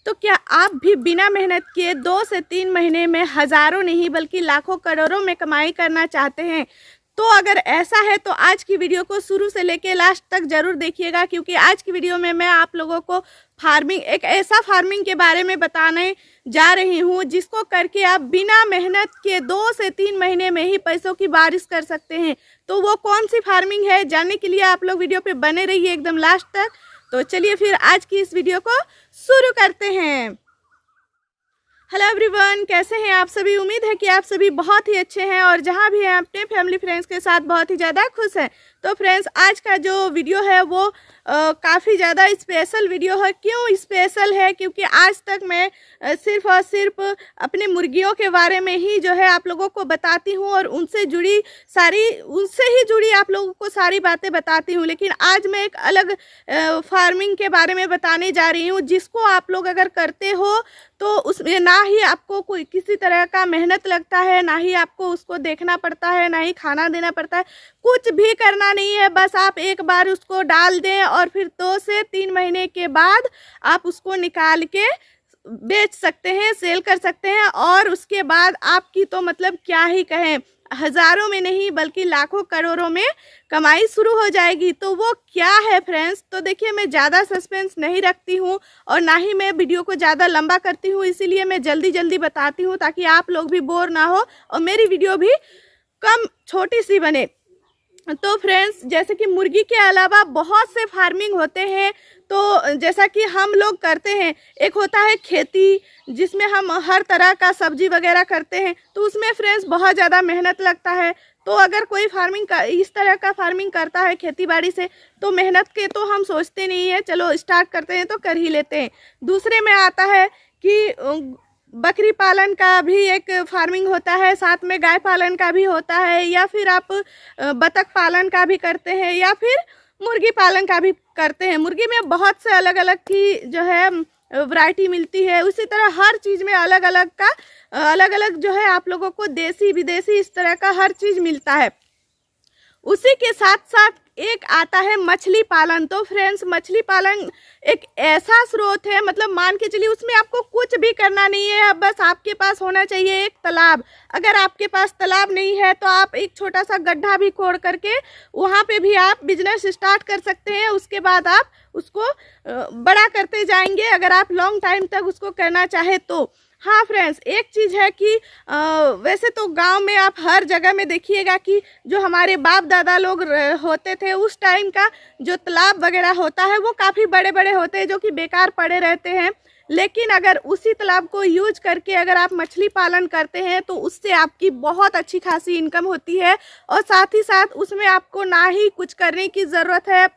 तो क्या आप भी बिना मेहनत किए 2 से 3 महीने में हज़ारों नहीं बल्कि लाखों करोड़ों में कमाई करना चाहते हैं? तो अगर ऐसा है तो आज की वीडियो को शुरू से लेके लास्ट तक ज़रूर देखिएगा, क्योंकि आज की वीडियो में मैं आप लोगों को एक ऐसा फार्मिंग के बारे में बताने जा रही हूँ जिसको करके आप बिना मेहनत के 2 से 3 महीने में ही पैसों की बारिश कर सकते हैं। तो वो कौन सी फार्मिंग है, जानने के लिए आप लोग वीडियो पे बने रहिए एकदम लास्ट तक। तो चलिए फिर आज की इस वीडियो को शुरू करते हैं। हेलो एवरीवन, कैसे हैं आप सभी? उम्मीद है कि आप सभी बहुत ही अच्छे हैं और जहां भी हैं अपने फैमिली फ्रेंड्स के साथ बहुत ही ज़्यादा खुश हैं। तो फ्रेंड्स, आज का जो वीडियो है वो काफ़ी ज़्यादा स्पेशल वीडियो है। क्यों स्पेशल है? क्योंकि आज तक मैं सिर्फ और सिर्फ अपने मुर्गियों के बारे में ही जो है आप लोगों को बताती हूँ और उनसे ही जुड़ी आप लोगों को सारी बातें बताती हूँ। लेकिन आज मैं एक अलग फार्मिंग के बारे में बताने जा रही हूँ जिसको आप लोग अगर करते हो तो उसमें ना ही आपको कोई किसी तरह का मेहनत लगता है, ना ही आपको उसको देखना पड़ता है, ना ही खाना देना पड़ता है, कुछ भी करना नहीं है। बस आप एक बार उसको डाल दें और फिर 2 से 3 महीने के बाद आप उसको निकाल के बेच सकते हैं, सेल कर सकते हैं। और उसके बाद आपकी तो मतलब क्या ही कहें, हज़ारों में नहीं बल्कि लाखों करोड़ों में कमाई शुरू हो जाएगी। तो वो क्या है फ्रेंड्स? तो देखिए, मैं ज़्यादा सस्पेंस नहीं रखती हूँ और ना ही मैं वीडियो को ज़्यादा लंबा करती हूँ, इसीलिए मैं जल्दी जल्दी बताती हूँ ताकि आप लोग भी बोर ना हो और मेरी वीडियो भी कम छोटी सी बने। तो फ्रेंड्स, जैसे कि मुर्गी के अलावा बहुत से फार्मिंग होते हैं। तो जैसा कि हम लोग करते हैं, एक होता है खेती जिसमें हम हर तरह का सब्जी वगैरह करते हैं, तो उसमें फ्रेंड्स बहुत ज़्यादा मेहनत लगता है। तो अगर कोई इस तरह का फार्मिंग करता है खेती बाड़ी से, तो मेहनत के तो हम सोचते नहीं है, चलो स्टार्ट करते हैं तो कर ही लेते हैं। दूसरे में आता है कि बकरी पालन का भी एक फार्मिंग होता है, साथ में गाय पालन का भी होता है, या फिर आप बतख पालन का भी करते हैं, या फिर मुर्गी पालन का भी करते हैं। मुर्गी में बहुत से अलग अलग की जो है वैरायटी मिलती है। उसी तरह हर चीज़ में अलग अलग जो है आप लोगों को देसी विदेशी इस तरह का हर चीज़ मिलता है। उसी के साथ साथ एक आता है मछली पालन। तो फ्रेंड्स, मछली पालन एक ऐसा स्रोत है, मतलब मान के चलिए उसमें आपको कुछ भी करना नहीं है, बस आपके पास होना चाहिए एक तालाब। अगर आपके पास तालाब नहीं है तो आप एक छोटा सा गड्ढा भी खोद करके वहाँ पे भी आप बिजनेस स्टार्ट कर सकते हैं। उसके बाद आप उसको बड़ा करते जाएंगे अगर आप लॉन्ग टाइम तक उसको करना चाहे तो। हाँ फ्रेंड्स, एक चीज़ है कि वैसे तो गांव में आप हर जगह में देखिएगा कि जो हमारे बाप दादा लोग होते थे उस टाइम का जो तालाब वगैरह होता है वो काफ़ी बड़े बड़े होते हैं जो कि बेकार पड़े रहते हैं। लेकिन अगर उसी तालाब को यूज करके अगर आप मछली पालन करते हैं तो उससे आपकी बहुत अच्छी खासी इनकम होती है। और साथ ही साथ उसमें आपको ना ही कुछ करने की ज़रूरत है,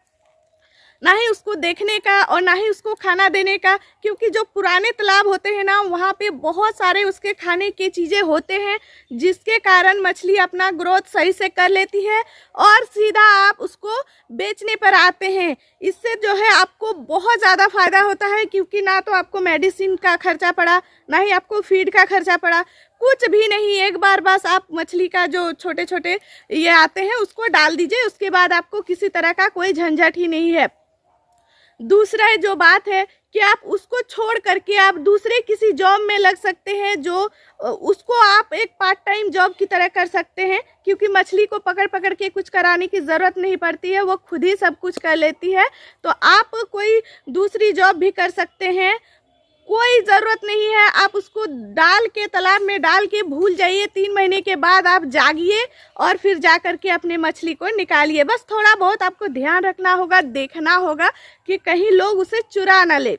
ना ही उसको देखने का और ना ही उसको खाना देने का, क्योंकि जो पुराने तालाब होते हैं ना वहाँ पे बहुत सारे उसके खाने की चीज़ें होते हैं जिसके कारण मछली अपना ग्रोथ सही से कर लेती है और सीधा आप उसको बेचने पर आते हैं। इससे जो है आपको बहुत ज़्यादा फ़ायदा होता है, क्योंकि ना तो आपको मेडिसिन का खर्चा पड़ा, ना ही आपको फीड का खर्चा पड़ा, कुछ भी नहीं। एक बार बस आप मछली का जो छोटे छोटे ये आते हैं उसको डाल दीजिए, उसके बाद आपको किसी तरह का कोई झंझट ही नहीं है। दूसरा जो बात है कि आप उसको छोड़ करके आप दूसरे किसी जॉब में लग सकते हैं, जो उसको आप एक पार्ट टाइम जॉब की तरह कर सकते हैं, क्योंकि मछली को पकड़ पकड़ के कुछ कराने की ज़रूरत नहीं पड़ती है, वो खुद ही सब कुछ कर लेती है। तो आप कोई दूसरी जॉब भी कर सकते हैं, कोई ज़रूरत नहीं है। आप उसको डाल के तालाब में डाल के भूल जाइए, 3 महीने के बाद आप जागिए और फिर जा कर के अपने मछली को निकालिए। बस थोड़ा बहुत आपको ध्यान रखना होगा, देखना होगा कि कहीं लोग उसे चुरा ना ले।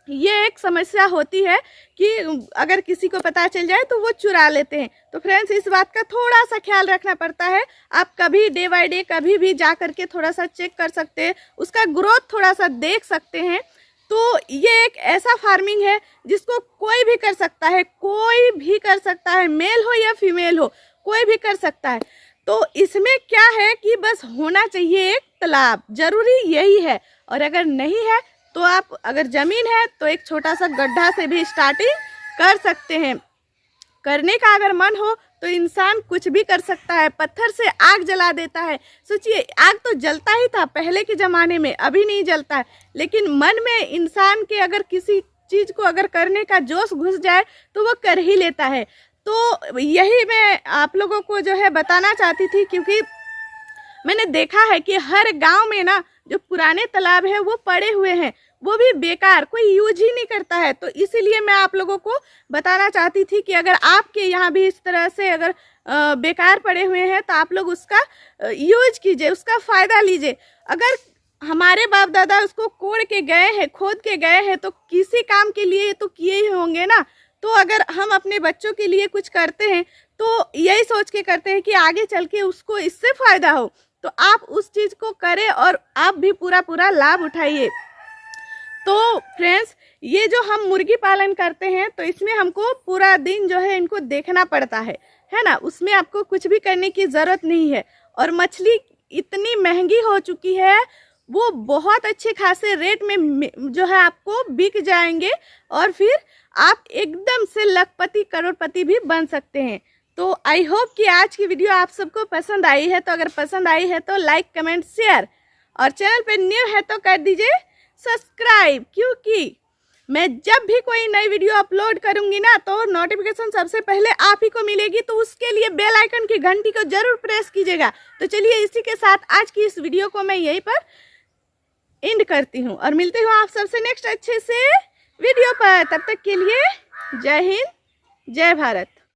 ये एक समस्या होती है कि अगर किसी को पता चल जाए तो वो चुरा लेते हैं। तो फ्रेंड्स, इस बात का थोड़ा सा ख्याल रखना पड़ता है। आप कभी डे बाय डे कभी भी जा कर के थोड़ा सा चेक कर सकते हैं, उसका ग्रोथ थोड़ा सा देख सकते हैं। तो ये एक ऐसा फार्मिंग है जिसको कोई भी कर सकता है, कोई भी कर सकता है, मेल हो या फीमेल हो, कोई भी कर सकता है। तो इसमें क्या है कि बस होना चाहिए एक तालाब, ज़रूरी यही है। और अगर नहीं है तो आप, अगर ज़मीन है तो एक छोटा सा गड्ढा से भी स्टार्टिंग कर सकते हैं। करने का अगर मन हो तो इंसान कुछ भी कर सकता है। पत्थर से आग जला देता है। सोचिए, आग तो जलता ही था पहले के ज़माने में, अभी नहीं जलता है। लेकिन मन में इंसान के अगर किसी चीज़ को अगर करने का जोश घुस जाए तो वो कर ही लेता है। तो यही मैं आप लोगों को जो है बताना चाहती थी, क्योंकि मैंने देखा है कि हर गांव में ना जो पुराने तालाब है वो पड़े हुए हैं, वो भी बेकार, कोई यूज ही नहीं करता है। तो इसीलिए मैं आप लोगों को बताना चाहती थी कि अगर आपके यहाँ भी इस तरह से अगर बेकार पड़े हुए हैं तो आप लोग उसका यूज कीजिए, उसका फ़ायदा लीजिए। अगर हमारे बाप दादा उसको कोड़ के गए हैं, खोद के गए हैं, तो किसी काम के लिए तो किए ही होंगे ना। तो अगर हम अपने बच्चों के लिए कुछ करते हैं तो यही सोच के करते हैं कि आगे चल के उसको इससे फ़ायदा हो, तो आप उस चीज़ को करें और आप भी पूरा लाभ उठाइए। तो फ्रेंड्स, ये जो हम मुर्गी पालन करते हैं तो इसमें हमको पूरा दिन जो है इनको देखना पड़ता है ना। उसमें आपको कुछ भी करने की ज़रूरत नहीं है। और मछली इतनी महंगी हो चुकी है, वो बहुत अच्छे खासे रेट में जो है आपको बिक जाएंगे और फिर आप एकदम से लखपति करोड़पति भी बन सकते हैं। तो आई होप कि आज की वीडियो आप सबको पसंद आई है। तो अगर पसंद आई है तो लाइक कमेंट शेयर, और चैनल पे न्यू है तो कर दीजिए सब्सक्राइब, क्योंकि मैं जब भी कोई नई वीडियो अपलोड करूंगी ना तो नोटिफिकेशन सबसे पहले आप ही को मिलेगी। तो उसके लिए बेल आइकन की घंटी को जरूर प्रेस कीजिएगा। तो चलिए इसी के साथ आज की इस वीडियो को मैं यहीं पर एंड करती हूँ और मिलते हूँ आप सबसे नेक्स्ट अच्छे से वीडियो पर। तब तक के लिए जय हिंद, जय भारत।